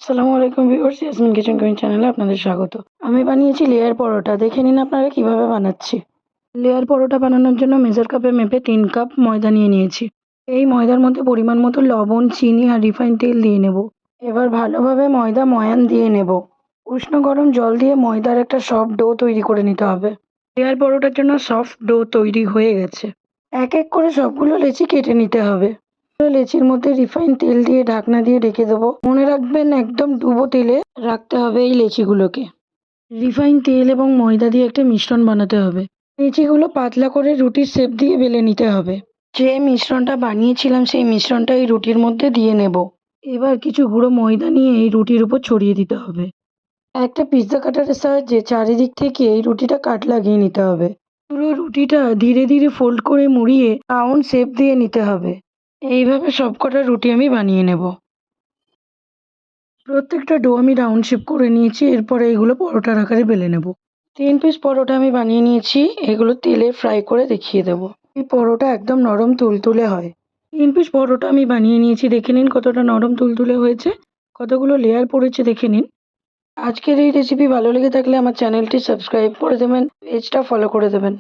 আসসালামু আলাইকুম viewers, Yasmin kitchen queen চ্যানেলে আপনাদের স্বাগত। আমি বানিয়েছি লেয়ার পরোটা। দেখে নিন আপনারা কিভাবে বানাচ্ছি। লেয়ার পরোটা বানানোর জন্য মেজার কাপে মেপে 3 কাপ ময়দা নিয়ে নিয়েছি। এই ময়দার মধ্যে পরিমাণ মতো লবণ, চিনি আর রিফাইন তেল দিয়ে নেব। এবার ভালোভাবে ময়দা ময়ান দিয়ে নেব। উষ্ণ গরম জল দিয়ে ময়দার একটা সফট ডো তৈরি করে নিতে হবে। লেয়ার পরোটার জন্য সফট ডো তৈরি হয়ে গেছে। এক এক করে সবগুলো লেচি কেটে নিতে হবে। লেচির মধ্যে রিফাইন তেল দিয়ে ঢাকনা দিয়ে ঢেকে দেবো। মনে রাখবেন একদম ডুবো তেলে রাখতে হবে এই লেচিগুলোকে। রিফাইন তেল এবং ময়দা দিয়ে একটা মিশ্রণ বানাতে হবে। লেচিগুলো পাতলা করে রুটির শেপ দিয়ে বেলে নিতে হবে। যে মিশ্রণটা বানিয়েছিলাম সেই মিশ্রণটা এই রুটির মধ্যে দিয়ে নেব। এবার কিছু গুঁড়ো ময়দা নিয়ে এই রুটির উপর ছড়িয়ে দিতে হবে। একটা পিৎজা কাটারের সাহায্যে চারিদিক থেকে এই রুটিটা কাট লাগিয়ে নিতে হবে। পুরো রুটিটা ধীরে ধীরে ফোল্ড করে মুড়িয়ে রাউন্ড শেপ দিয়ে নিতে হবে। এইভাবে সবকটা রুটি আমি বানিয়ে নেব। প্রত্যেকটা ডো আমি রাউন্ড শেপ করে নিয়েছি। এরপরে এগুলো পরোটার আকারে বেলে নেব। 3 পিস পরোটা আমি বানিয়ে নিয়েছি। এগুলো তেলে ফ্রাই করে দেখিয়ে দেব। এই পরোটা একদম নরম তুলতুলে হয়। 3 পিস পরোটা আমি বানিয়ে নিয়েছি। দেখে নিন কতটা নরম তুলতুলে হয়েছে, কতগুলো লেয়ার পড়েছে দেখে নিন। আজকের এই রেসিপি ভালো লেগে থাকলে আমার চ্যানেলটি সাবস্ক্রাইব করে দেবেন, পেজটা ফলো করে দেবেন।